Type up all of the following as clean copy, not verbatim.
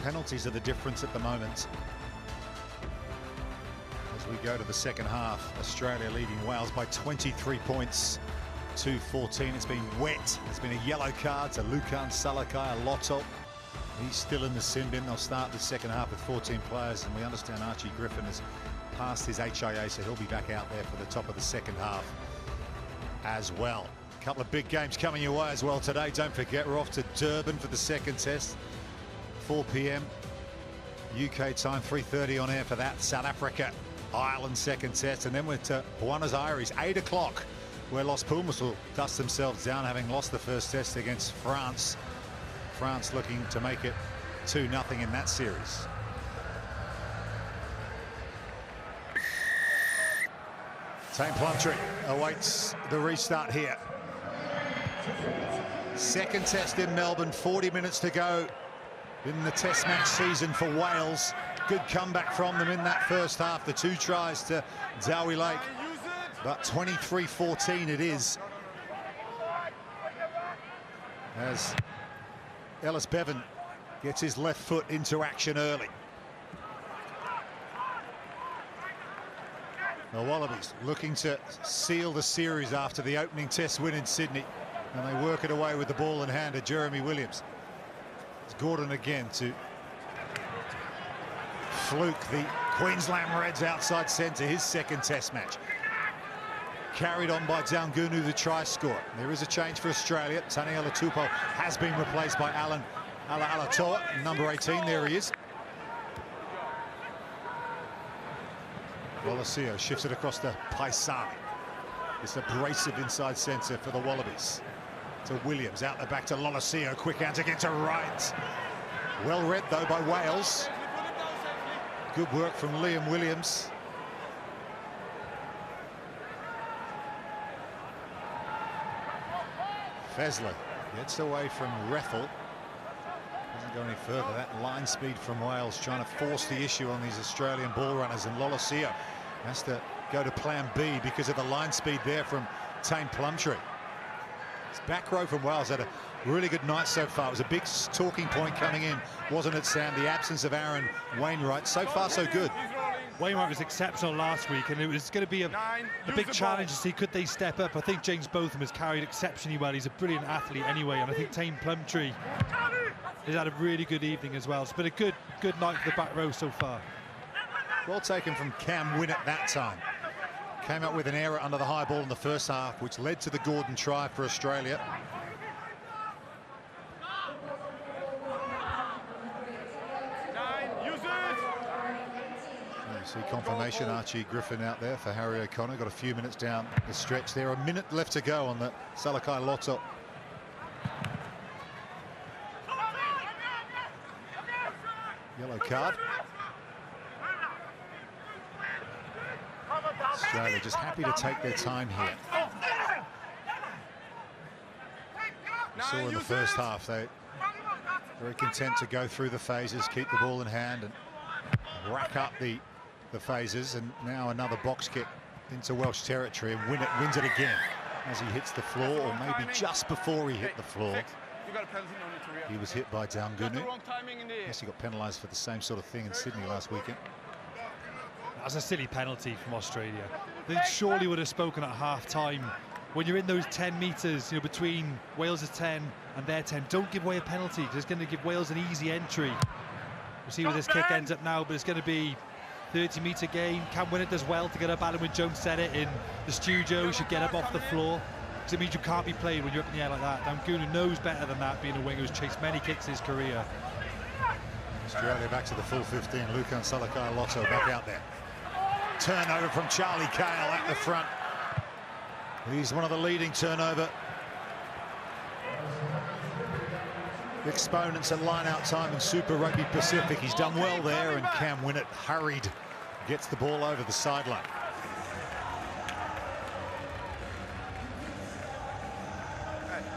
Penalties are the difference at the moment. As we go to the second half, Australia leading Wales by 23 points to 14. It's been wet. There's been a yellow card to Lukhan Salakaia-Loto. He's still in the sin bin. They'll start the second half with 14 players, and we understand Archie Griffin has passed his HIA, so he'll be back out there for the top of the second half as well. A couple of big games coming your way as well today. Don't forget, we're off to Durban for the second test. 4 p.m. UK time, 3:30 on air for that. South Africa, Ireland second test, and then we're to Buenos Aires, 8 o'clock, where Los Pumas will dust themselves down, having lost the first test against France. France looking to make it 2-0 in that series. Tane Plumtree awaits the restart here. Second test in Melbourne, 40 minutes to go in the test match season for Wales. Good comeback from them in that first half. The 2 tries to Dowie Lake, but 23-14 it is, as Ellis Bevan gets his left foot into action early. The Wallabies looking to seal the series after the opening test win in Sydney, and they work it away with the ball in hand to Jeremy Williams. It's Gordon again to Fluke, the Queensland Reds outside centre, his second test match. Carried on by Daugunu, the try scorer. There is a change for Australia. Taniela Tupou has been replaced by Alan Alatoa, number 18. There he is. Lolesio shifts it across to Paisani. It's abrasive inside centre for the Wallabies. To Williams, out the back to Lolesio. Quick hands again to Wright. Well read though by Wales. Good work from Liam Williams. Fesler gets away from Rethel. Doesn't go any further. That line speed from Wales trying to force the issue on these Australian ball runners, and Lolesio has to go to plan B because of the line speed there from Tane Plumtree. His back row from Wales had a really good night so far. It was a big talking point coming in, wasn't it, Sam? The absence of Aaron Wainwright. So far, so good. Wainwright was exceptional last week, and it was going to be a big challenge to see could they step up. I think James Botham has carried exceptionally well. He's a brilliant athlete anyway, and I think Tane Plumtree has had a really good evening as well. It's been a good night for the back row so far. Well taken from Cam Winnett that time. Came up with an error under the high ball in the first half, which led to the Gordon try for Australia. You see confirmation, Archie Griffin out there for Harry O'Connor. Got a few minutes down the stretch there. A minute left to go on the Salakaia-Loto. Yellow card. Australia just happy to take their time here. We saw in the first half they very content to go through the phases, keep the ball in hand and rack up the phases, and now another box kick into Welsh territory, and Winnett wins it again as he hits the floor, or maybe just before he hit the floor. He was hit by Daugunu. Yes, he got penalised for the same sort of thing in Sydney last weekend. That's a silly penalty from Australia. They surely would have spoken at half-time. When you're in those 10 metres, you know, between Wales' 10 and their 10, don't give away a penalty. It's going to give Wales an easy entry. We'll see where this kick ends up now, but it's going to be 30-metre gain. Cam Winnett does well to get up. Alan Wynne-Jones said it in the studio. He should get up off the floor, because it means you can't be played when you're up in the air like that. Daugunu knows better than that, being a winger who's chased many kicks in his career. Australia back to the full 15. Lukhan Salakaia-Loto back out there. Turnover from Charlie Cale at the front. He's one of the leading turnover exponents at line-out time in Super Rugby Pacific. He's done well there, and Cam Winnett hurried, gets the ball over the sideline.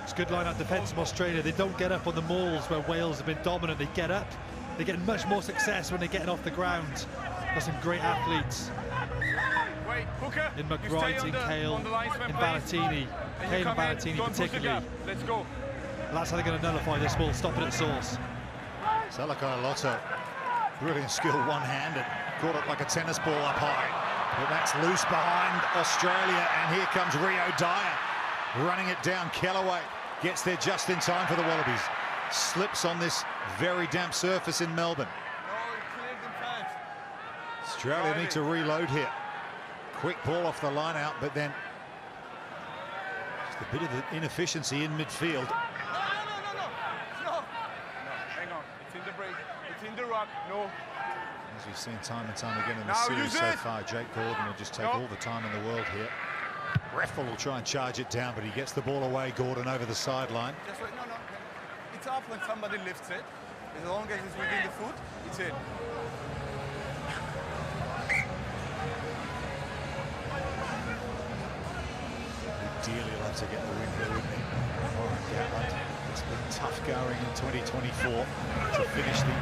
It's good line-out defence from Australia. They don't get up on the mauls where Wales have been dominant. They get up. They get much more success when they're getting off the ground. Got some great athletes in McBride, in Cale, in Valentini. Cale and Valentini particularly. Let's go. And that's how they're going to nullify this ball, stop it at source. Salakaia-Loto, brilliant skill, one-handed, caught it like a tennis ball up high. But that's loose behind Australia, and here comes Rio Dyer running it down. Kellaway gets there just in time for the Wallabies. Slips on this very damp surface in Melbourne. Australia need to reload here. Quick ball off the line out, but then just a bit of inefficiency in midfield. No, hang on. It's in the break. It's in the ruck. No. As we've seen time and time again in the series so far, Jake Gordon will just take all the time in the world here. Reffel will try and charge it down, but he gets the ball away. Gordon over the sideline. Just wait. No. It's up when somebody lifts it. As long as it's within the foot, it's in. Ideally, love to get the win here, wouldn't he? Warren Gatland. It's been tough going in 2024 to finish the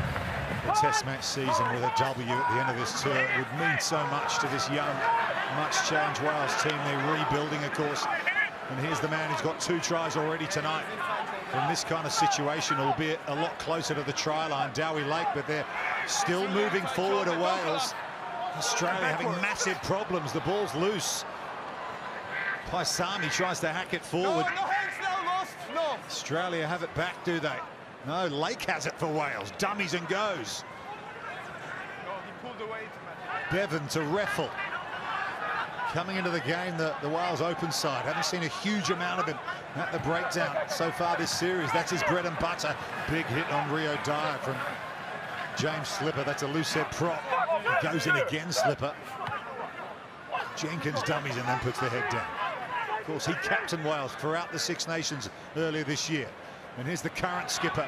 Test match season with a W at the end of this tour. It would mean so much to this young, much-changed Wales team. They're rebuilding, of course. And here's the man who's got 2 tries already tonight from this kind of situation, albeit a lot closer to the try line, Dowie Lake, but they're still moving forward at Wales. Australia having massive problems. The ball's loose. Paisami tries to hack it forward. No hands now, lost. No. Australia have it back, do they? No, Lake has it for Wales. Dummies and goes. No, he pulled away. Bevan to Reffel. Coming into the game, the Wales open side. Haven't seen a huge amount of him at the breakdown so far this series. That's his bread and butter. Big hit on Rio Dyer from James Slipper. That's a loose head prop. He goes in again, Slipper. Jenkins dummies and then puts the head down. Of course, he captained Wales throughout the Six Nations earlier this year. And here's the current skipper,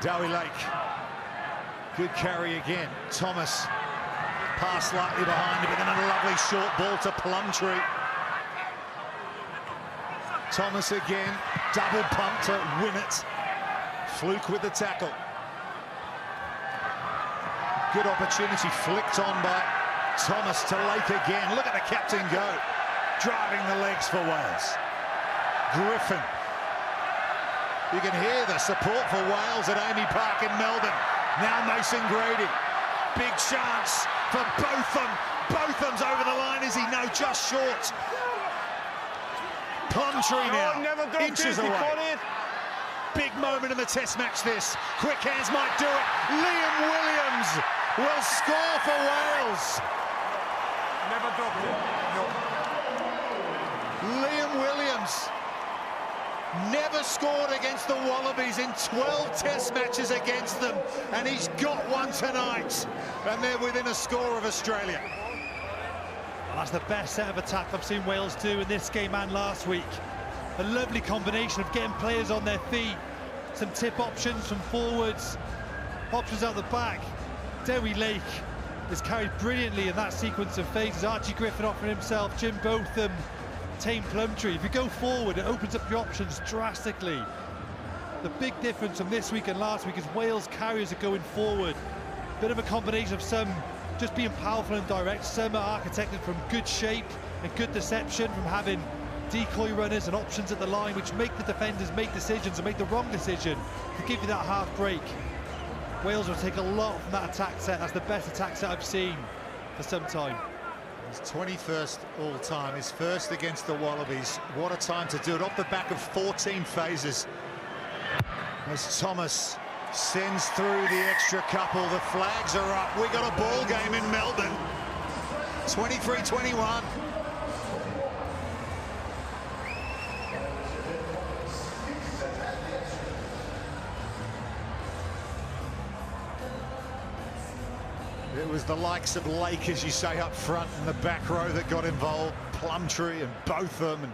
Dowie Lake. Good carry again. Thomas, pass slightly behind him, but then a lovely short ball to Plumtree. Thomas again, double pump to win it. Fluke with the tackle. Good opportunity flicked on by Thomas to Lake again. Look at the captain go. Driving the legs for Wales. Griffin. You can hear the support for Wales at Amy Park in Melbourne. Now Mason Grady. Big chance for Botham. Botham's over the line, is he? No, just short. Plumtree now, inches away. Big moment in the Test match this. Quick hands might do it. Liam Williams will score for Wales. Never dropped it. No. Liam Williams never scored against the Wallabies in 12 Test matches against them, and he's got one tonight, and they're within a score of Australia. That's the best set of attack I've seen Wales do in this game and last week. A lovely combination of getting players on their feet, some tip options from forwards, options out the back. Dowie Lake is carried brilliantly in that sequence of phases. Archie Griffin offering himself, Jim Botham, Tame Plumtree. If you go forward, it opens up your options drastically. The big difference from this week and last week is Wales carriers are going forward. Bit of a combination of some just being powerful and direct, some are architected from good shape and good deception, from having decoy runners and options at the line which make the defenders make decisions and make the wrong decision to give you that half break. Wales will take a lot from that attack set. That's the best attack set I've seen for some time. His 21st all-time, his first against the Wallabies. What a time to do it, off the back of 14 phases. As Thomas sends through the extra couple, the flags are up. We got a ball game in Melbourne. 23-21. It was the likes of Lake, as you say, up front in the back row that got involved. Plumtree and Botham, and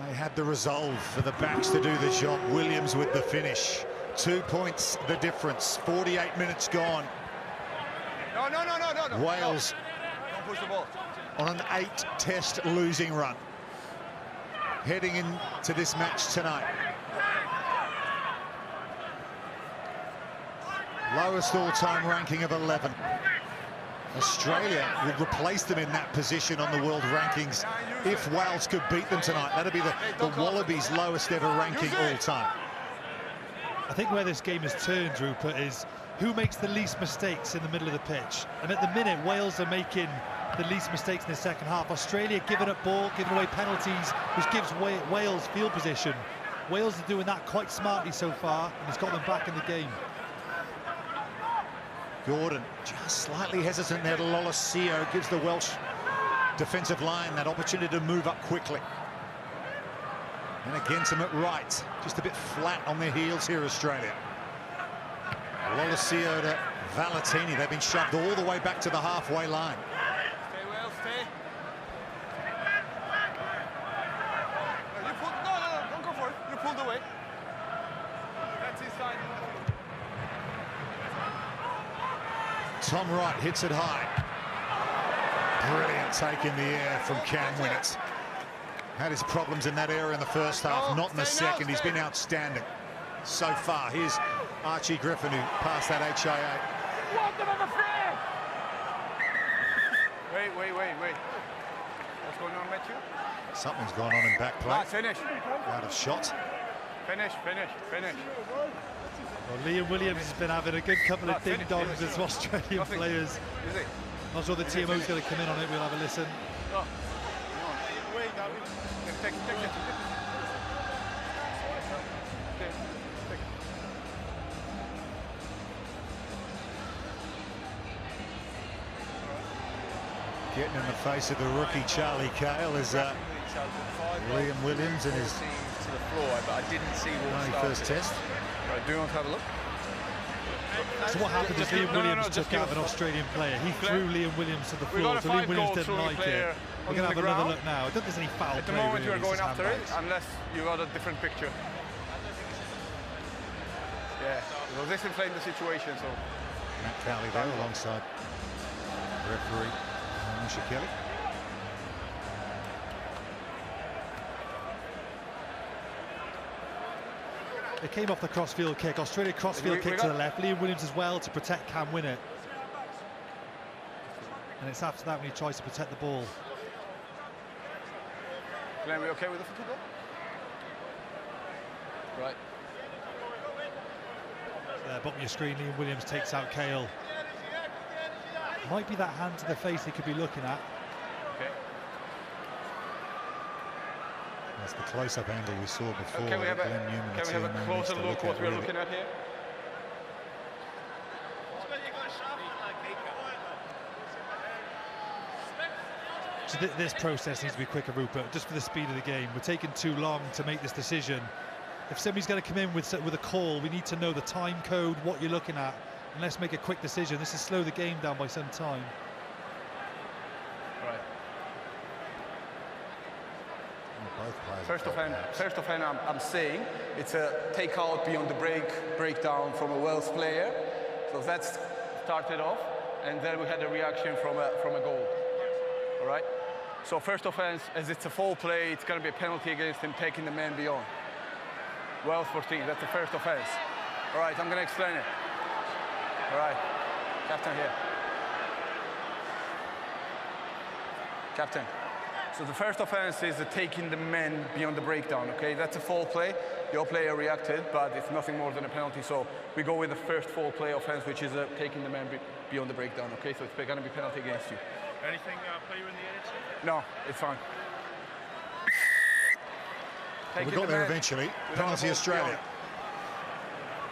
they had the resolve for the backs to do the job. Williams with the finish. 2 points the difference. 48 minutes gone. No. Wales Don't push the ball. on an 8-test losing run, heading into this match tonight. Lowest all-time ranking of 11. Australia would replace them in that position on the world rankings if Wales could beat them tonight. That'd be the Wallabies' lowest ever ranking all-time. I think where this game has turned, Rupert, is who makes the least mistakes in the middle of the pitch. And at the minute, Wales are making the least mistakes in the second half. Australia giving up ball, giving away penalties, which gives Wales field position. Wales are doing that quite smartly so far, and it's got them back in the game. Gordon just slightly hesitant there. Lolosio gives the Welsh defensive line that opportunity to move up quickly. And against him at right, just a bit flat on their heels here, Australia. Lolosio to Valetini. They've been shoved all the way back to the halfway line. Stay well, stay. No, you pulled, no, don't go for it. You pulled away. That's inside. Tom Wright hits it high. Brilliant take in the air from Cam Winnett. Had his problems in that area in the first half, not in the second. He's been outstanding so far. Here's Archie Griffin, who passed that HIA. Wait. What's going on, Matthew? Something's going on in back play. Finish. Out of shot. Finish. Well, Liam Williams has been having a good couple of ding-dongs as Australian players. Not sure the TMO's going to come in on it. We'll have a listen. Take it. Getting in the face of the rookie Charlie Cahill is Liam Williams in his to the floor, but I didn't see what first test. Right, do you want to have a look? So what happened is Liam Williams took out an Australian player. He threw Liam Williams to the floor, so Liam Williams didn't like it. We're going to have another look now. I don't think there's any foul At the play. moment, really. you're going after it, unless you got a different picture. Yeah, well, this inflamed the situation, so. Matt Cowley there alongside referee Misha Kelly. It came off the crossfield kick. Australia crossfield kick to the left. Liam Williams as well to protect Cam Winnett. And it's after that when he tries to protect the ball. Glenn, we okay with the football? Right. Bottom of your screen, Liam Williams takes out Cahill. Might be that hand to the face he could be looking at. Okay. That's the close-up angle we saw before. Can we have Glenn Newman, a closer look what we're looking at here? So this process needs to be quicker, Rupert, just for the speed of the game. We're taking too long to make this decision. If somebody's going to come in with a call, we need to know the time code, what you're looking at, and let's make a quick decision. This will slow the game down by some time. Right. First offhand, I'm saying it's a takeout beyond the breakdown from a Wales player. So that's started off, and then we had a reaction from a goal. All right. So first offense, as it's a full play, it's going to be a penalty against him taking the man beyond. Wales 14. That's the first offense. All right. I'm going to explain it. All right. Captain here. Captain. So the first offense is taking the man beyond the breakdown, okay? That's a foul play. Your player reacted, but it's nothing more than a penalty. So we go with the first foul play offense, which is taking the man beyond the breakdown, okay? So it's going to be penalty against you. Anything player in the edge? No, it's fine. We got there eventually. Penalty Australia.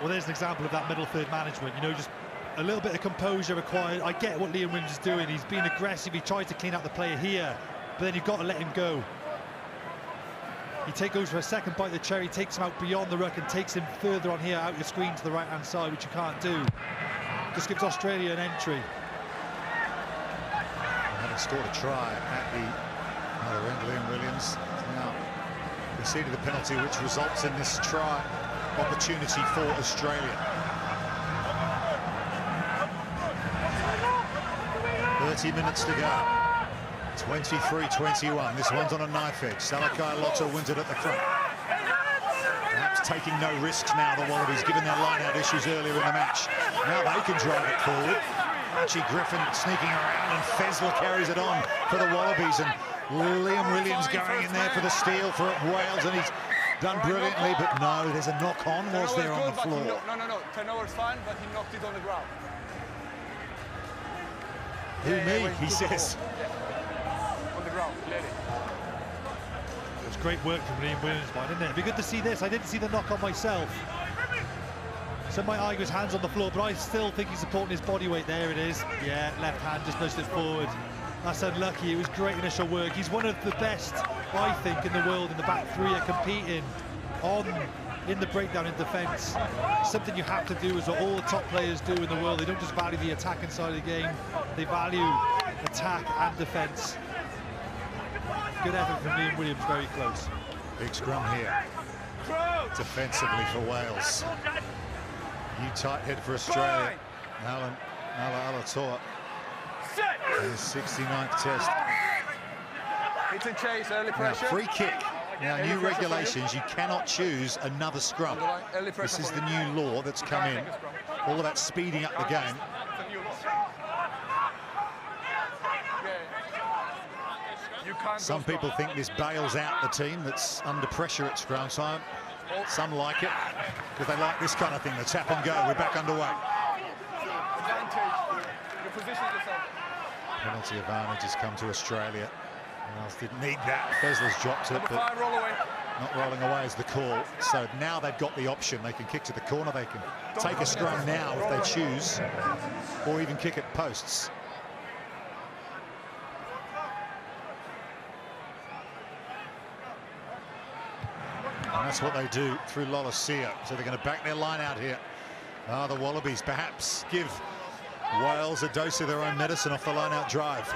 Well, there's an example of that middle third management. You know, just a little bit of composure required. I get what Liam Williams is doing. He's being aggressive. He tried to clean out the player here, but then you've got to let him go. He goes for a second bite of the cherry, takes him out beyond the ruck and takes him further on here, out your screen to the right-hand side, which you can't do. Just gives Australia an entry. Having scored a try at the other end, Liam Williams now conceded the penalty, which results in this try opportunity for Australia. 30 minutes to go. 23-21. This one's on a knife edge. Salakai-Loto wins it at the front. Perhaps taking no risks now, the Wallabies, given their line-out issues earlier in the match. Now they can drive it forward. Archie Griffin sneaking around, and Fezler carries it on for the Wallabies, and Liam Williams going in there for the steal for Wales, and he's Done brilliantly, but no, there's a knock-on, was there, on the floor? No. Turnover's fine, but he knocked it on the ground. Who, me? He says. On the ground, clearly. It was great work from Liam Williams, didn't it? It'd be good to see this. I didn't see the knock on myself. So my eye was hands on the floor, but I still think he's supporting his body weight. There it is. Yeah, left hand just nudged it forward. That's unlucky. It was great initial work. He's one of the best, I think, in the world in the back three at competing in the breakdown in defence. Something you have to do, is what all the top players do in the world. They don't just value the attacking side of the game, they value attack and defence. Good effort from Liam Williams, very close. Big scrum here. Defensively for Wales. New tight head for Australia. Alan Alatoa. His 69th test. It's a chase, early pressure. Now, free kick. Now, new regulations, you cannot choose another scrum. This is the new law that's come in. All about speeding up the game. Some people think this bails out the team that's under pressure at scrum. Some like it because they like this kind of thing. The tap and go. We're back underway. Penalty advantage has come to Australia. Wales didn't need that. Fesler's dropped it, but not rolling away is the call. So now they've got the option. They can kick to the corner. They can take a scrum now if they choose, or even kick at posts. And that's what they do through Lolesio. So they're going to back their line out here. The Wallabies perhaps give Wales a dose of their own medicine off the line-out drive.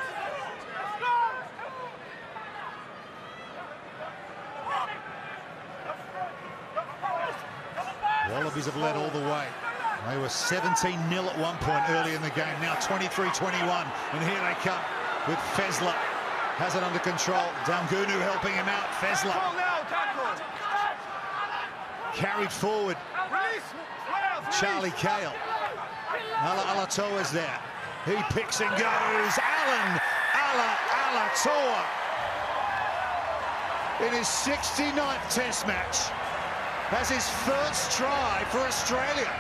Wallabies have led all the way. They were 17-0 at one point early in the game. Now 23-21, and here they come with Fesler. Has it under control. Daugunu helping him out. Fesler carried forward. Charlie Cale. Alatoa's there. He picks and goes. Alan Alatoa in his 69th test match has his first try for Australia.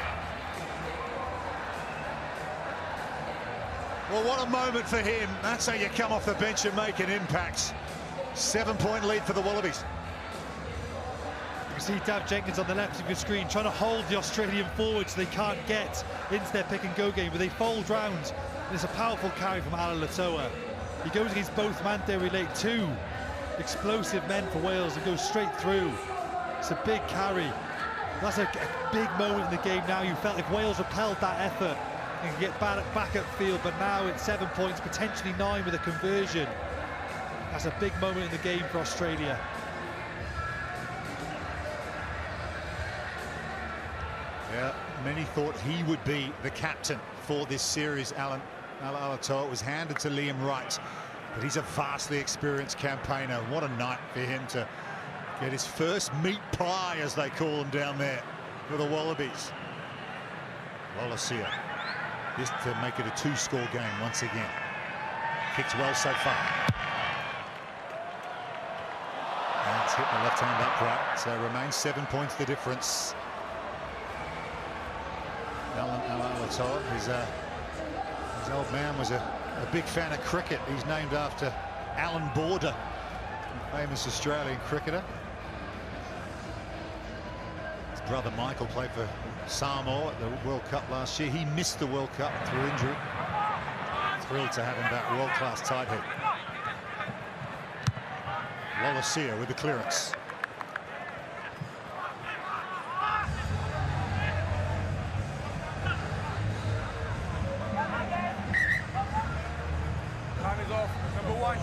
Well, what a moment for him. That's how you come off the bench and make an impact. 7-point lead for the Wallabies. You see Dav Jenkins on the left of your screen trying to hold the Australian forward so they can't get into their pick-and-go game, but they fold round. And it's a powerful carry from Alatoa. He goes against both Mante Late, two explosive men for Wales, and goes straight through. It's a big carry. That's a big moment in the game now. You felt like Wales repelled that effort and can get back upfield, but now it's 7 points, potentially 9 with a conversion. That's a big moment in the game for Australia. Yeah, many thought he would be the captain for this series. Alan Alatoa was handed to Liam Wright, but he's a vastly experienced campaigner. What a night for him to get his first meat pie, as they call him down there, for the Wallabies. Lolesio, just to make it a 2-score game once again. Kicked well so far. And it's hit the left-hand upright, so it remains 7 points the difference. Alan Alatoa, his old man was a big fan of cricket. He's named after Alan Border, a famous Australian cricketer. His brother Michael played for Samoa at the World Cup last year. He missed the World Cup through injury. Thrilled to have him back, world-class tight head. Lolesio with the clearance.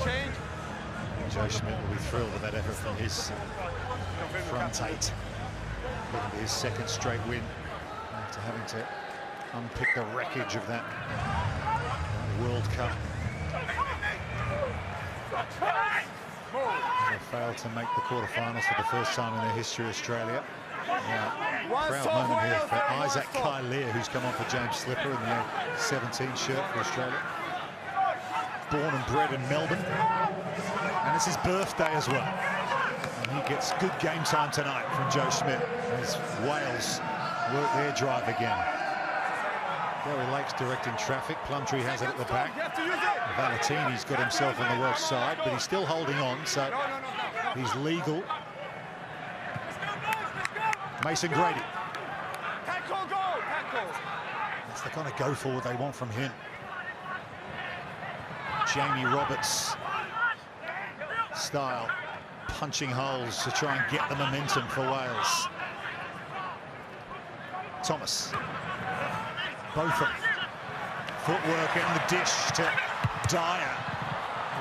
Change. Joe Schmidt will be thrilled with that effort from his front eight. Looking for his second straight win after having to unpick the wreckage of that World Cup. They failed to make the quarterfinals for the first time in their history, Australia. Proud moment here for Isaac Kailir, who's come on for James Slipper in the 17 shirt for Australia. Born and bred in Melbourne, and it's his birthday as well. And He gets good game time tonight from Joe Schmidt as Wales work their drive again. Gary Lake's directing traffic. Plumtree has it at the back. Valentini's got himself on the Welsh side, but he's still holding on, so he's legal. Mason Grady. That's the kind of go forward they want from him. Jamie Roberts style, punching holes to try and get the momentum for Wales. Thomas. Botham. Footwork in the dish to Dyer.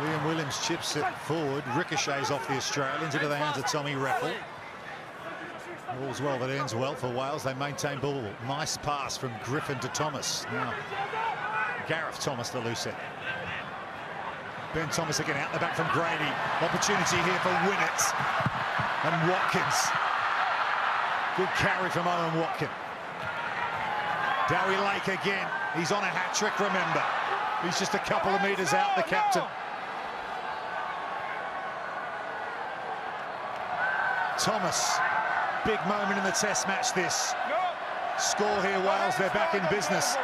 Liam Williams chips it forward, ricochets off the Australians into the hands of Tommy Reffell. All's well that ends well for Wales. They maintain ball. Nice pass from Griffin to Thomas. Now Gareth Thomas, the loose end. Ben Thomas again out the back from Grady. Opportunity here for Winnett and Watkins. Good carry from Owen Watkin. Darry Lake again. He's on a hat-trick, remember. He's just a couple of metres out, the captain. Thomas. Big moment in the test match, this. Score here, Wales. They're back in business.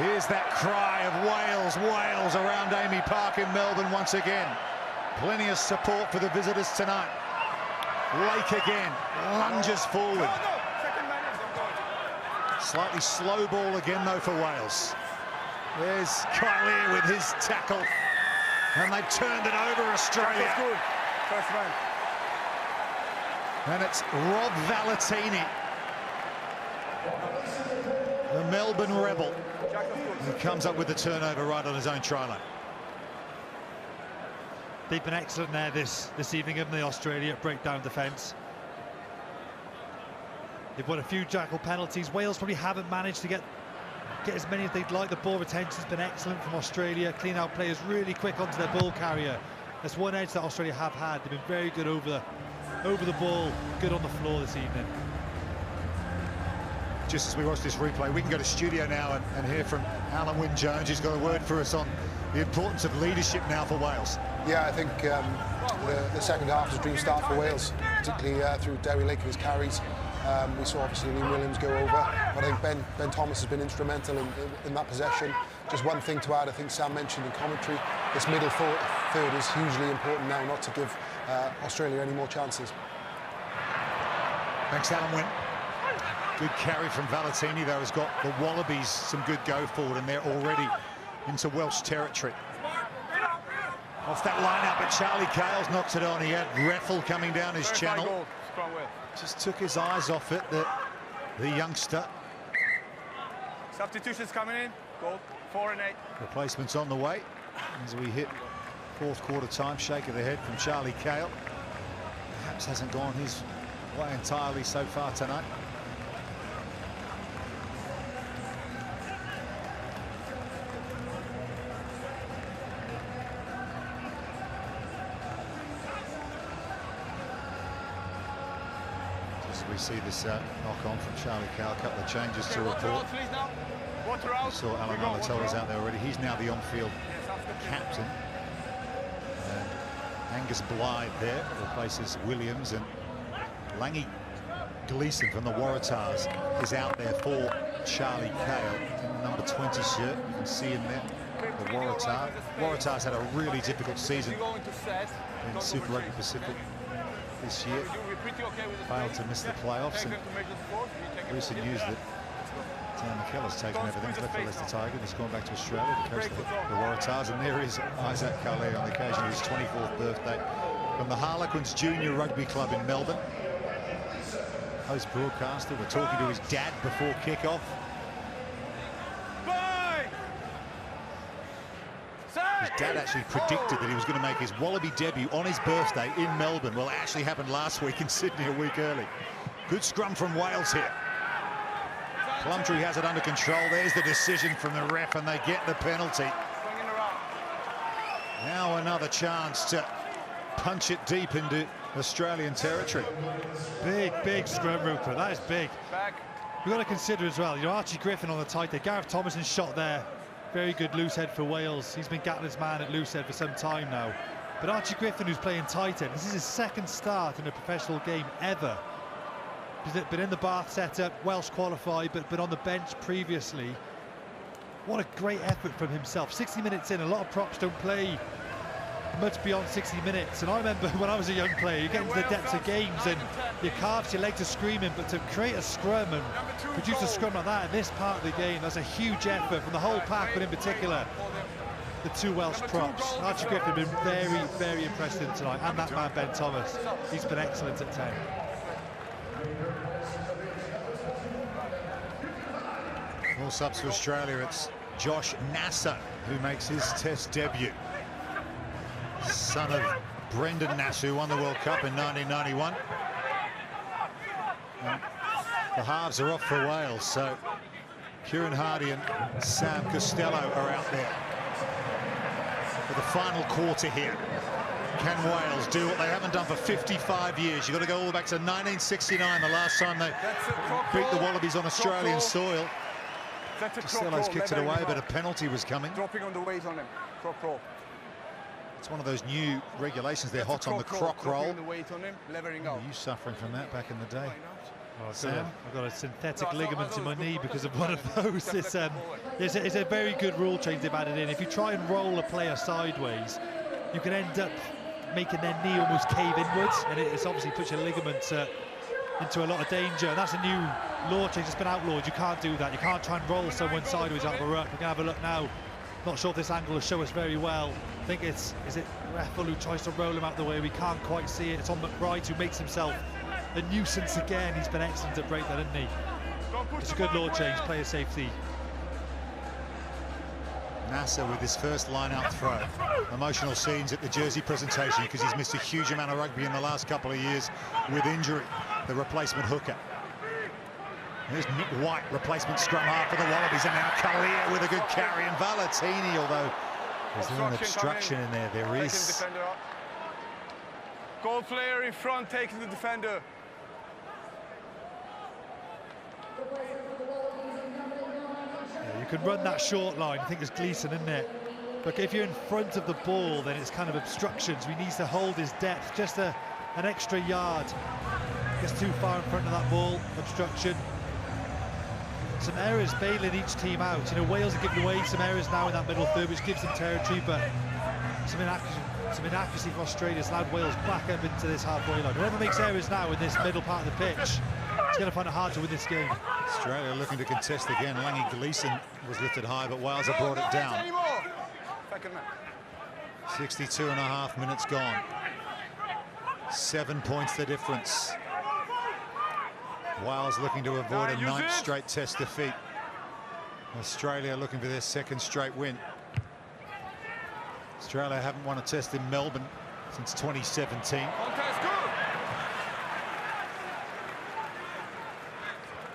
Here's that cry of Wales, Wales around Amy Park in Melbourne once again. Plenty of support for the visitors tonight. Lake again, lunges forward. Slightly slow ball again though for Wales. There's Kylie with his tackle. And they've turned it over, Australia. And it's Rob Valentini, the Melbourne Rebel, who comes up with the turnover right on his own try line. They've been excellent there this evening, haven't they, Australia, at breakdown defence. They've won a few jackal penalties. Wales probably haven't managed to get as many as they'd like. The ball retention's been excellent from Australia. Clean out players really quick onto their ball carrier. That's one edge that Australia have had. They've been very good over the ball, good on the floor this evening. Just as we watch this replay, we can go to studio now and hear from Alan Wynne-Jones, who's got a word for us on the importance of leadership now for Wales. Yeah, I think the second half was a dream start for Wales, particularly through Darry Lake and his carries. We saw obviously Liam Williams go over, but I think Ben Thomas has been instrumental in that possession. Just one thing to add, I think Sam mentioned in commentary, this middle third is hugely important now, not to give Australia any more chances. Thanks, Alan Wynne. Good carry from Valentini, though, has got the Wallabies some good go forward, and they're already into Welsh territory. Off that line-up, but Charlie Cales knocks it on. He had Reffell coming down his channel. Just took his eyes off it, the youngster. Substitutions coming in. Goal 4 and 8. Replacements on the way as we hit fourth quarter time. Shake of the head from Charlie Cale. Perhaps hasn't gone his way entirely so far tonight. We see this knock on from Charlie Cale. A couple of changes to report. We saw Alan Alatoa's out there already. He's now the on-field captain. And Angus Blythe there replaces Williams, and Langy Gleeson from the Waratahs is out there for Charlie Cale in the number 20 shirt. You can see him there, the Waratahs had a really difficult season in Super Rugby Pacific this year. Failed to miss the playoffs, and recent news that Tam McKellar's taken over things, left for Leicester Tiger. He's gone back to Australia to coach the Waratahs, and there is Isaac Calais on the occasion of his 24th birthday from the Harlequins Junior Rugby Club in Melbourne. Host broadcaster, we're talking to his dad before kickoff. His dad actually predicted that he was going to make his Wallaby debut on his birthday in Melbourne. Well, it actually happened last week in Sydney a week early. Good scrum from Wales here. Plumtree has it under control. There's the decision from the ref, and they get the penalty. Now another chance to punch it deep into Australian territory. Big scrum, Rupert. That is big. We've got to consider as well, Archie Griffin on the tight there. Gareth Thomason's shot there. Very good loose head for Wales. He's been Gatland's man at loose head for some time now. But Archie Griffin, who's playing tight end, this is his second start in a professional game ever. He's been in the Bath setup, Welsh qualified, but on the bench previously. What a great effort from himself. 60 minutes in, a lot of props don't play much beyond 60 minutes. And I remember when I was a young player, you get into the depths of games and your calves, your legs are screaming, but to create a scrum and produce a scrum like that in this part of the game, that's a huge effort from the whole pack, but in particular, the two Welsh props. Archie Griffin has been very, very impressive tonight, and that man, Ben Thomas. He's been excellent at 10. All subs for Australia. It's Josh Nasser who makes his Test debut. Son of Brendan Nasser, who won the World Cup in 1991. And the halves are off for Wales, so Kieran Hardy and Sam Costello are out there for the final quarter here. Can Wales do what they haven't done for 55 years? You've got to go all the way back to 1969, the last time they beat the Wallabies on Australian soil. Costello's kicked it away, but a penalty was coming. Dropping on the weight on him. Croc roll. It's one of those new regulations. They're hot on the croc roll. On the weight on him, levering out. Are you suffering from that back in the day? Sam? I've got a synthetic ligament in my knee because of one of those. It's a very good rule change they've added in. If you try and roll a player sideways, you can end up making their knee almost cave inwards, and it's obviously puts your ligaments into a lot of danger. And that's a new law change that's been outlawed. You can't do that. You can't try and roll someone sideways out of a ruck. We can have a look now. Not sure if this angle will show us very well. I think is it Raffle who tries to roll him out the way. We can't quite see it. It's on McBride who makes himself a nuisance again. He's been excellent at break that, isn't he? It's a good law change, player safety. Nasser with his first line-out throw. Emotional scenes at the jersey presentation because he's missed a huge amount of rugby in the last couple of years with injury. The replacement hooker. Here's Nick White, replacement scrum half for the Wallabies, and now Kalia with a good carry, and Valetini, although there's a little obstruction in there. There is. Goal player in front taking the defender. Yeah, you can run that short line. I think it's Gleeson, isn't it? But if you're in front of the ball, then it's kind of obstructions. We need to hold his depth just an extra yard. Gets too far in front of that ball, obstruction. Some errors bailing each team out. You know, Wales are giving away some errors now in that middle third, which gives them territory, but some inaccuracy from Australia has allowed Wales back up into this halfway line. Whoever makes errors now in this middle part of the pitch, it's going to find it hard to win this game. Australia looking to contest again. Langy Gleeson was lifted high, but Wales have brought it down. 62.5 minutes gone. 7 points the difference. Wales looking to avoid a 9th straight Test defeat. Australia looking for their 2nd straight win. Australia haven't won a Test in Melbourne since 2017.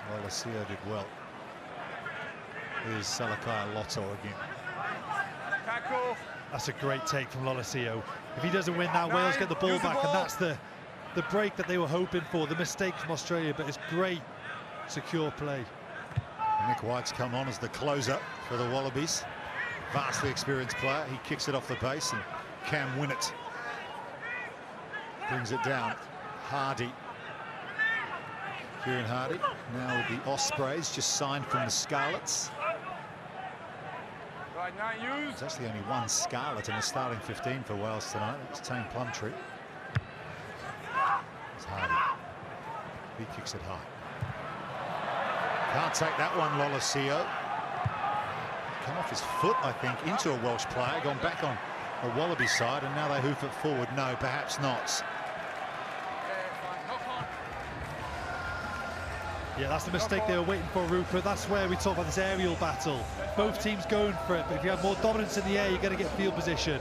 Lolesio did well. Here's Salakai Lotto again. Tackle. That's a great take from Lolesio. If he doesn't win now, Wales get the ball back, and that's the break that they were hoping for, the mistake from Australia, but it's great, secure play. Nick White's come on as the closer for the Wallabies. Vastly experienced player. He kicks it off the base, and Cam Winnett brings it down. Hardy. Kieran Hardy, now with the Ospreys, just signed from the Scarlets. There's actually only one Scarlet in the starting 15 for Wales tonight. It's Tane Plumtree. It's Hardy. He kicks it high. Can't take that one, Lolesio. Come off his foot, I think, into a Welsh player, gone back on the Wallaby side, and now they hoof it forward. No, perhaps not. Yeah, that's the mistake they were waiting for, Rupert. That's where we talk about this aerial battle. Both teams going for it, but if you have more dominance in the air, you're going to get field position.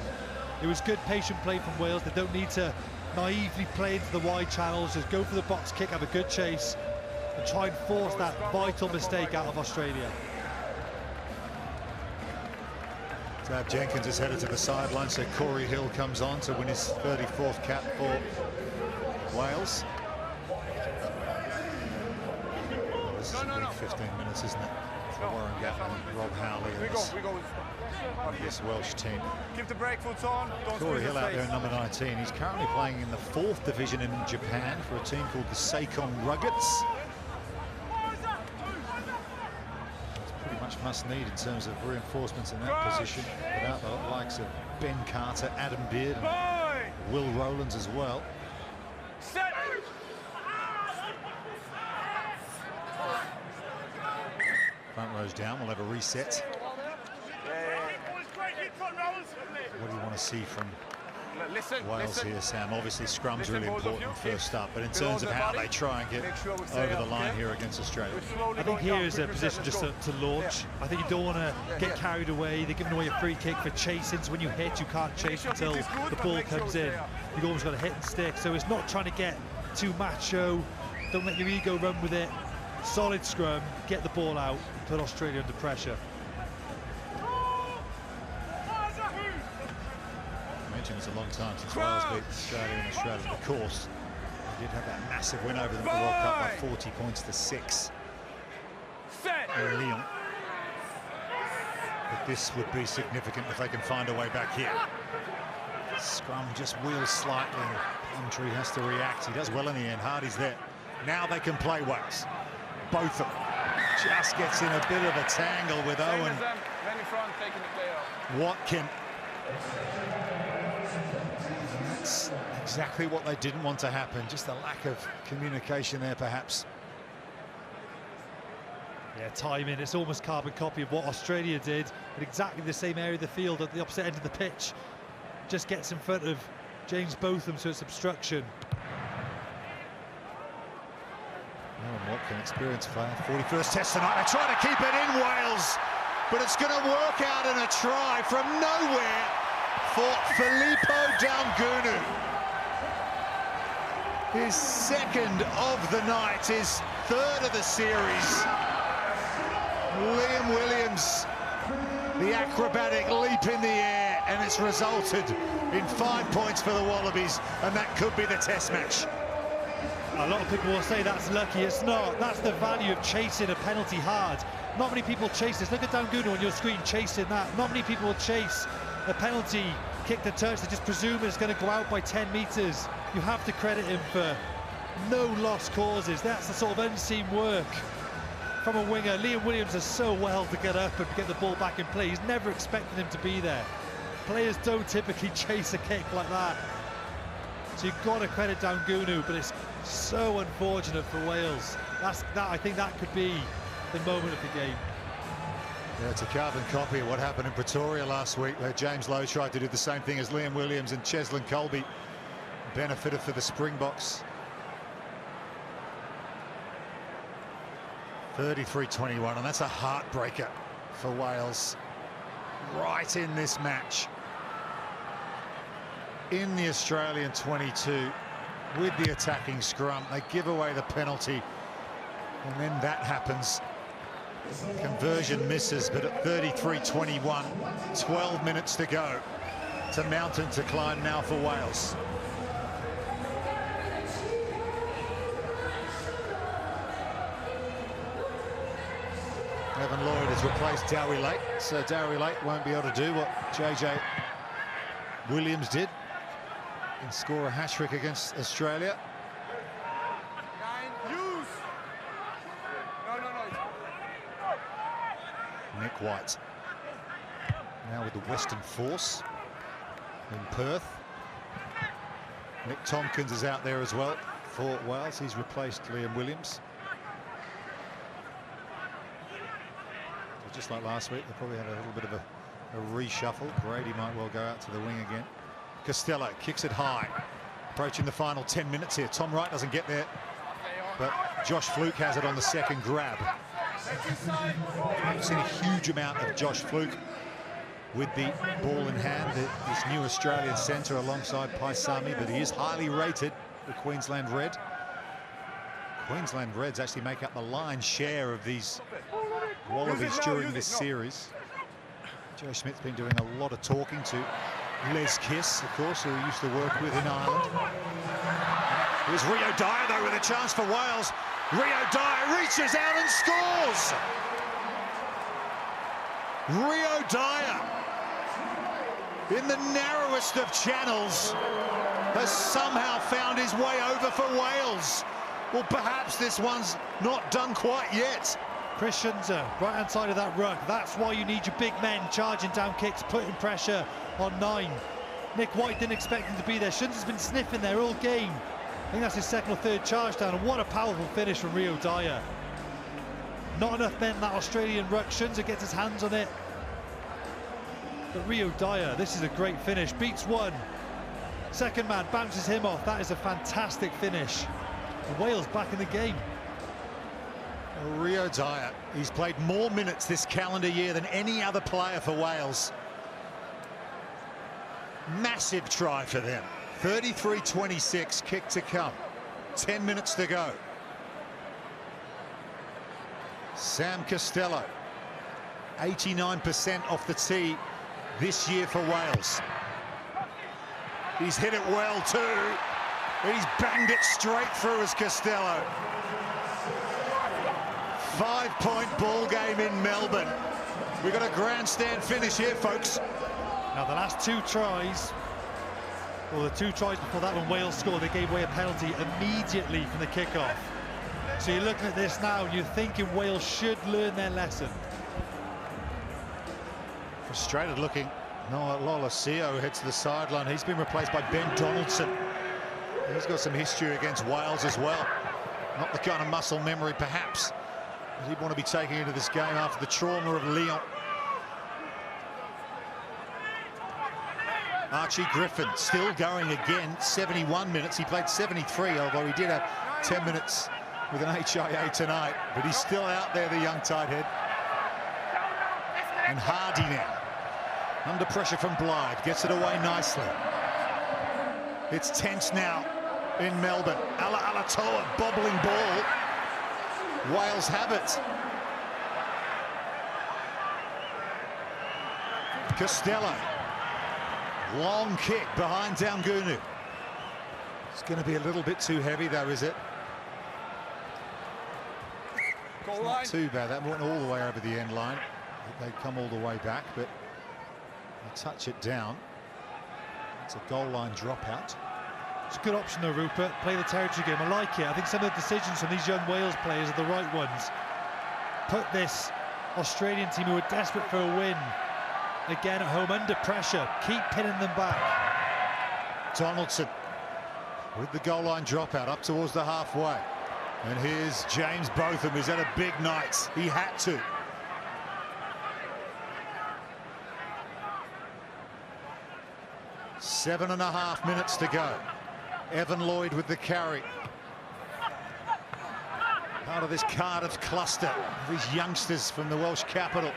It was good, patient play from Wales. They don't need to naively play into the wide channels. Just go for the box kick, have a good chase, and try and force that vital mistake out of Australia. Tab Jenkins is headed to the sideline, so Corey Hill comes on to win his 34th cap for Wales. This is a big 15 minutes, isn't it? for Warren Gatland and Rob Howley and this Welsh team. Keep the brake foot on. Don't Corey squeeze Hill the out there in face. number 19. He's currently playing in the 4th division in Japan for a team called the Seikon Ruggets. It's pretty much must need in terms of reinforcements in that position, without the likes of Ben Carter, Adam Beard and Will Rowlands as well. Set. Front row's down, we'll have a reset. What do you want to see from Wales here, Sam? Obviously scrum's really important first up, but in terms of how they try and get over the line here against Australia. I think here is a position just to launch. I think you don't want to get carried away. They're giving away a free kick for chasing, so when you hit, you can't chase until the ball comes in. You've always got to hit and stick, so it's not trying to get too macho. Don't let your ego run with it. Solid scrum, get the ball out, put Australia under pressure. It's a long time since Wales beat Australia in Australia. Of course, they did have that massive win over them at the World Cup by 40 points to 6 in Lyon. But this would be significant if they can find a way back here. Scrum just wheels slightly. Plumtree has to react. He does well in the end. Hardy's there. Now they can play Wales. Both of them. Just gets in a bit of a tangle with Owen Watkin. That's exactly what they didn't want to happen. Just a lack of communication there, perhaps. Yeah, timing. It's almost carbon copy of what Australia did at exactly the same area of the field at the opposite end of the pitch. Just gets in front of James Botham, so it's obstruction. Owen Watkin, experienced player. 41st test tonight. They're trying to keep it in Wales, but it's going to work out in a try from nowhere for Filippo Daugunu. His second of the night, his third of the series. Liam Williams, the acrobatic leap in the air, and it's resulted in 5 points for the Wallabies, and that could be the test match. A lot of people will say that's lucky. It's not. That's the value of chasing a penalty hard. Not many people chase this. Look at Daugunu on your screen chasing that. Not many people will chase a penalty kick to touch. They just presume it's going to go out by 10 metres. You have to credit him for no lost causes. That's the sort of unseen work from a winger. Liam Williams does so well to get up and get the ball back in play. He's never expected him to be there. Players don't typically chase a kick like that. So you've got to credit Daugunu, but it's so unfortunate for Wales. I think that could be the moment of the game. Yeah, it's a carbon copy of what happened in Pretoria last week, where James Lowe tried to do the same thing as Liam Williams, and Cheslin Colby benefited for the Springboks. 33-21, and that's a heartbreaker for Wales right in this match. In the Australian 22, with the attacking scrum, they give away the penalty, and then that happens. Conversion misses, but at 33-21, 12 minutes to go. It's a mountain to climb now for Wales. Evan Lloyd has replaced Dowie Lake, so Dowie Lake won't be able to do what JJ Williams did and score a hat-trick against Australia. Nick White now with the Western Force in Perth. Nick Tompkins is out there as well for Wales. He's replaced Liam Williams. So just like last week, they probably had a little bit of a reshuffle. Grady might well go out to the wing again. Costello kicks it high, approaching the final 10 minutes here. Tom Wright doesn't get there, but Josh Fluke has it on the second grab. I haven't seen a huge amount of Josh Fluke with the ball in hand, this new Australian centre alongside Paisami, but he is highly rated, the Queensland Red. Queensland Reds actually make up the lion's share of these Wallabies during this series. Joe Schmidt's been doing a lot of talking to Les Kiss, of course, who he used to work with in Ireland. Here's Rio Dyer, though, with a chance for Wales. Rio Dyer reaches out and scores! Rio Dyer, in the narrowest of channels, has somehow found his way over for Wales. Well, perhaps this one's not done quite yet. Chris Shunza, right-hand side of that ruck. That's why you need your big men charging down kicks, putting pressure on 9. Nick White didn't expect him to be there. Shunza's been sniffing there all game. I think that's his second or third charge down, and what a powerful finish from Rio Dyer. Not enough men in that Australian ruck. Shunza gets his hands on it. But Rio Dyer, this is a great finish. Beats one. Second man bounces him off. That is a fantastic finish. And Wales back in the game. Rio Dyer, he's played more minutes this calendar year than any other player for Wales. Massive try for them. 33-26, kick to come. 10 minutes to go. Sam Costello, 89% off the tee this year for Wales. He's hit it well too. He's banged it straight through as Costello. 5-point ball game in Melbourne. We've got a grandstand finish here, folks. Now the last 2 tries, well, the 2 tries before that when Wales scored, they gave away a penalty immediately from the kickoff. So you're looking at this now and you're thinking Wales should learn their lesson. Frustrated looking. Noah Lolosio heads to the sideline. He's been replaced by Ben Donaldson. He's got some history against Wales as well. Not the kind of muscle memory, perhaps, that he'd want to be taking into this game after the trauma of Lyon. Archie Griffin still going again. 71 minutes. He played 73, although he did have 10 minutes with an HIA tonight. But he's still out there, the young tight head. And Hardy now. Under pressure from Blythe. Gets it away nicely. It's tense now in Melbourne. Alatoa, bobbling ball. Wales have it. Costello. Long kick behind Daugunu. It's going to be a little bit too heavy though, is it? It's not too bad. That went all the way over the end line. They come all the way back, but they touch it down. It's a goal line dropout. It's a good option though, Rupert. Play the territory game. I like it. I think some of the decisions from these young Wales players are the right ones. Put this Australian team who are desperate for a win again at home under pressure. Keep pinning them back. Donaldson with the goal line dropout up towards the halfway. And here's James Botham, who's had a big night. He had to. Seven and a half minutes to go. Evan Lloyd with the carry. Part of this Cardiff cluster. These youngsters from the Welsh capital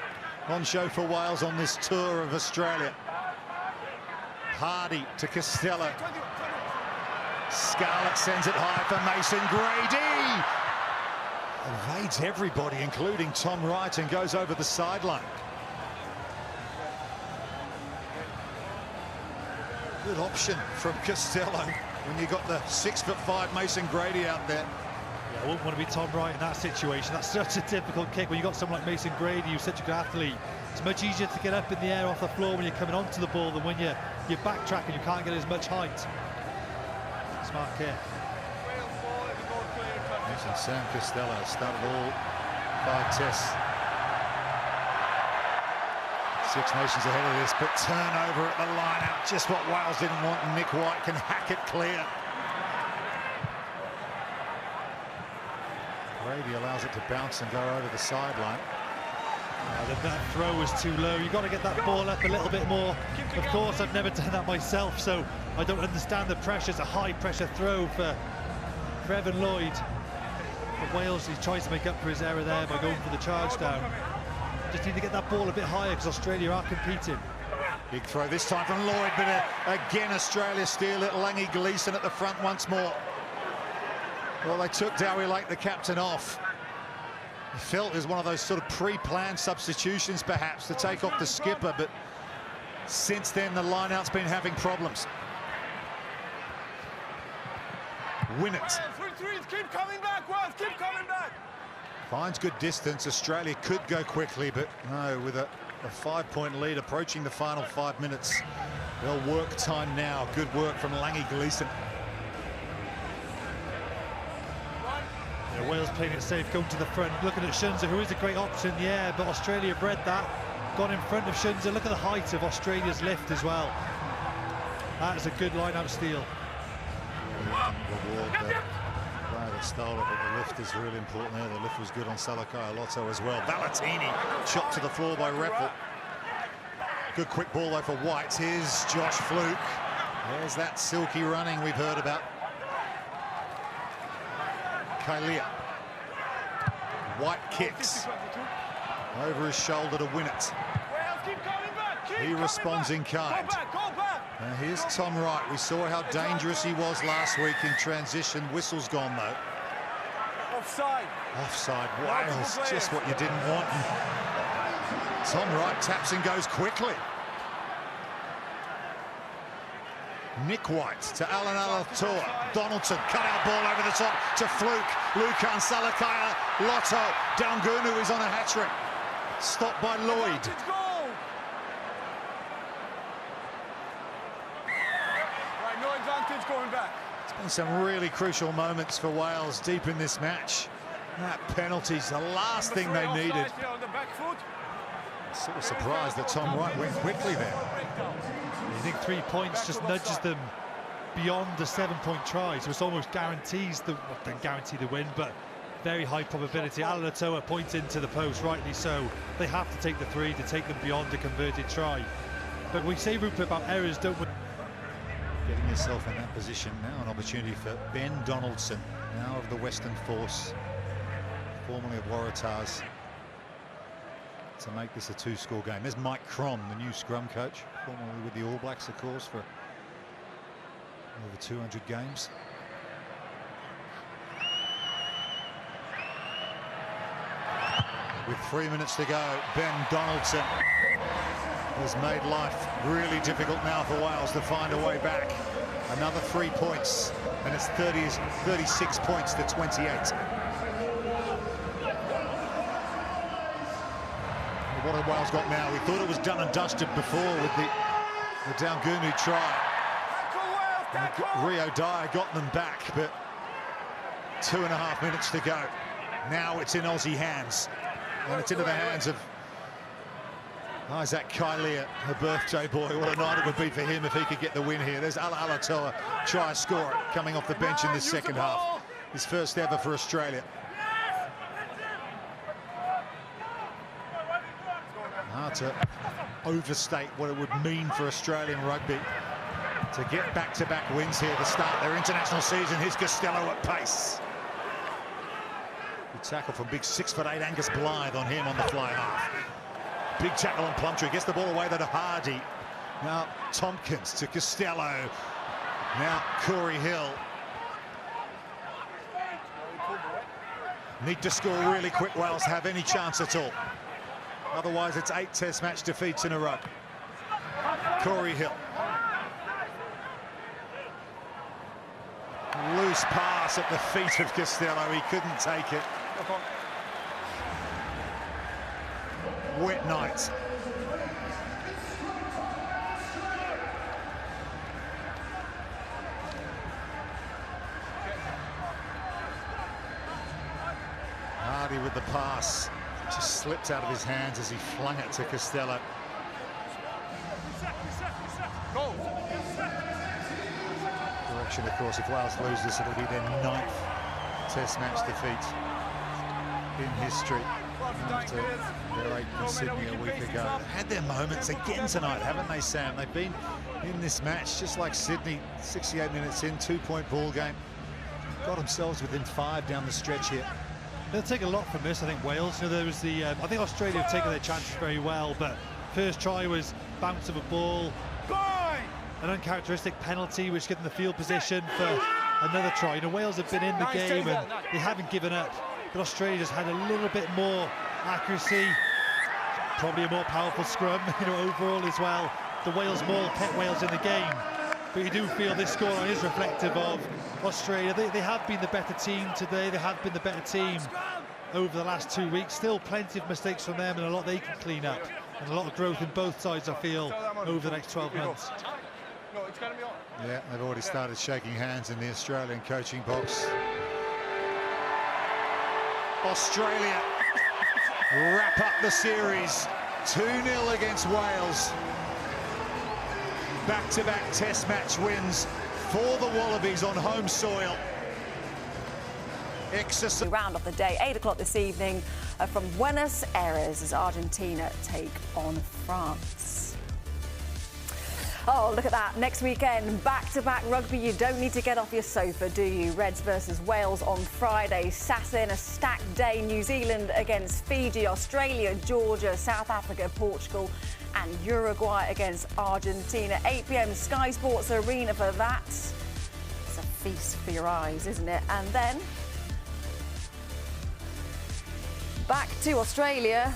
on show for Wales on this tour of Australia. Hardy to Costello. Scarlett sends it high for Mason Grady. Evades everybody, including Tom Wright, and goes over the sideline. Good option from Costello when you got the 6'5" Mason Grady out there. Yeah, I wouldn't want to be Tom Wright in that situation. That's such a difficult kick when you've got someone like Mason Grady, who's such a good athlete. It's much easier to get up in the air off the floor when you're coming onto the ball than when you're backtracking. You can't get as much height. Smart kick. And Sam Costello started all 5 tests. 6 Nations ahead of this, but turnover at the line out. Just what Wales didn't want, and Nick White can hack it clear. Brady allows it to bounce and go over the sideline. That throw was too low. You've got to get that ball up a little bit more. Of course, I've never done that myself, so I don't understand the pressure. It's a high-pressure throw for Evan Lloyd. But Wales, he tries to make up for his error there by going for the charge down. Just need to get that ball a bit higher because Australia are competing. Big throw this time from Lloyd, but again Australia steal it. Lange Gleeson at the front once more. Well, they took Dowie Lake, the captain, off. He felt it was one of those sort of pre-planned substitutions, perhaps, to take off the skipper, but since then the line-out's been having problems. Win it. Keep coming back, Wales, keep coming back. Finds good distance. Australia could go quickly, but no, with a a 5-point lead approaching the final 5 minutes. Well, work time now. Good work from Langi Gleeson. Yeah, Wales playing it safe, going to the front, looking at Shunza, who is a great option in the air, but Australia bred that. Gone in front of Shunza. Look at the height of Australia's lift as well. That is a good line-out steal. Reward the player that stole it, but the lift is really important there. The lift was good on Salakaia-Loto as well. Valentini shot to the floor by Reppel. Good quick ball though for White. Here's Josh Fluke. There's that silky running we've heard about. Kalia. White kicks over his shoulder to win it. He responds in kind. Now here's Tom Wright. We saw how dangerous he was last week in transition. Whistle's gone though. Offside. Offside. Wales, just what you didn't want. Tom Wright taps and goes quickly. Nick White to Alan Alatoa. Donaldson, cut out ball over the top to Fluke. Lukan Salakaia-Loto. Daugunu is on a hat-trick. Stopped by Lloyd. Right, no advantage going back. It's been some really crucial moments for Wales deep in this match. That penalty's the last thing they needed. Sort of surprised that Tom Wright went quickly there. I think 3 points just nudges them beyond the 7-point try, so it's almost guarantees the, well, don't guarantee the win, but very high probability. Alatoa pointing to the post, rightly so. They have to take the 3 to take them beyond a converted try. But we say, Rupert, about errors, don't we? Getting yourself in that position now, an opportunity for Ben Donaldson, now of the Western Force, formerly of Waratahs, to make this a 2-score game. There's Mike Cron, the new scrum coach, formerly with the All Blacks, of course, for over 200 games. With 3 minutes to go, Ben Donaldson has made life really difficult now for Wales to find a way back. Another 3 points, and it's 36 points to 28. What have Wales got now? We thought it was done and dusted before with the Daugunu try. Rio Dyer got them back, but 2.5 minutes to go. Now it's in Aussie hands, and it's into the hands of Isaac Kalia, a birthday boy. What a night it would be for him if he could get the win here. There's Alatoa, try scorer, coming off the bench in the second half. His first ever for Australia. Hard to overstate what it would mean for Australian rugby to get back-to-back wins here to start their international season. Here's Costello at pace. Good tackle from big 6'8" Angus Blythe on him on the fly half. Big tackle on Plumtree, gets the ball away to Hardy. Now Tompkins to Costello. Now Corey Hill. Need to score really quick, Wales have any chance at all. Otherwise, it's 8 Test match defeats in a row. Corey Hill. Loose pass at the feet of Costello. He couldn't take it. Wet night. Hardy with the pass. Just slipped out of his hands as he flung it to Costello. Direction, of course, if Wales lose this, it'll be their 9th Test match defeat in history after their 8th in Sydney a week ago. Had their moments again tonight, haven't they, Sam? They've been in this match, just like Sydney, 68 minutes in, 2-point ball game. Got themselves within 5 down the stretch here. They'll take a lot from this, I think, Wales. You know, there was the, I think Australia have taken their chances very well, but first try was bounce of a ball, an uncharacteristic penalty, which gave them the field position for another try. You know, Wales have been in the game and they haven't given up, but Australia just had a little bit more accuracy, probably a more powerful scrum, you know, overall as well. The Wales maul kept Wales in the game, but you do feel this scoreline is reflective of Australia. They have been the better team today. They have been the better team over the last 2 weeks. Still plenty of mistakes from them and a lot they can clean up. And a lot of growth in both sides, I feel, over the next 12 months. No, it's going to be on. Yeah, they've already started shaking hands in the Australian coaching box. Australia wrap up the series 2-0 against Wales. Back-to-back test match wins for the Wallabies on home soil. We round off the day, 8 o'clock this evening from Buenos Aires as Argentina take on France. Oh, look at that. Next weekend, back-to-back rugby. You don't need to get off your sofa, do you? Reds versus Wales on Friday. Saturday in a stacked day. New Zealand against Fiji, Australia, Georgia, South Africa, Portugal and Uruguay against Argentina. 8 p.m. Sky Sports Arena for that. It's a feast for your eyes, isn't it? And then back to Australia.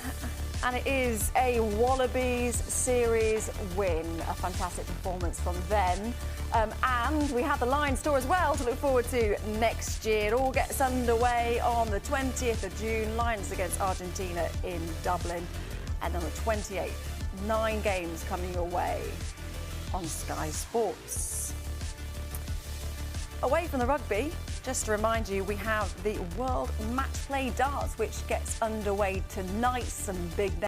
And it is a Wallabies series win. A fantastic performance from them. And we have the Lions tour as well to look forward to next year. It all gets underway on the 20th of June. Lions against Argentina in Dublin. And on the 28th, 9 games coming your way on Sky Sports. Away from the rugby, just to remind you, we have the World Match Play Darts, which gets underway tonight. Some big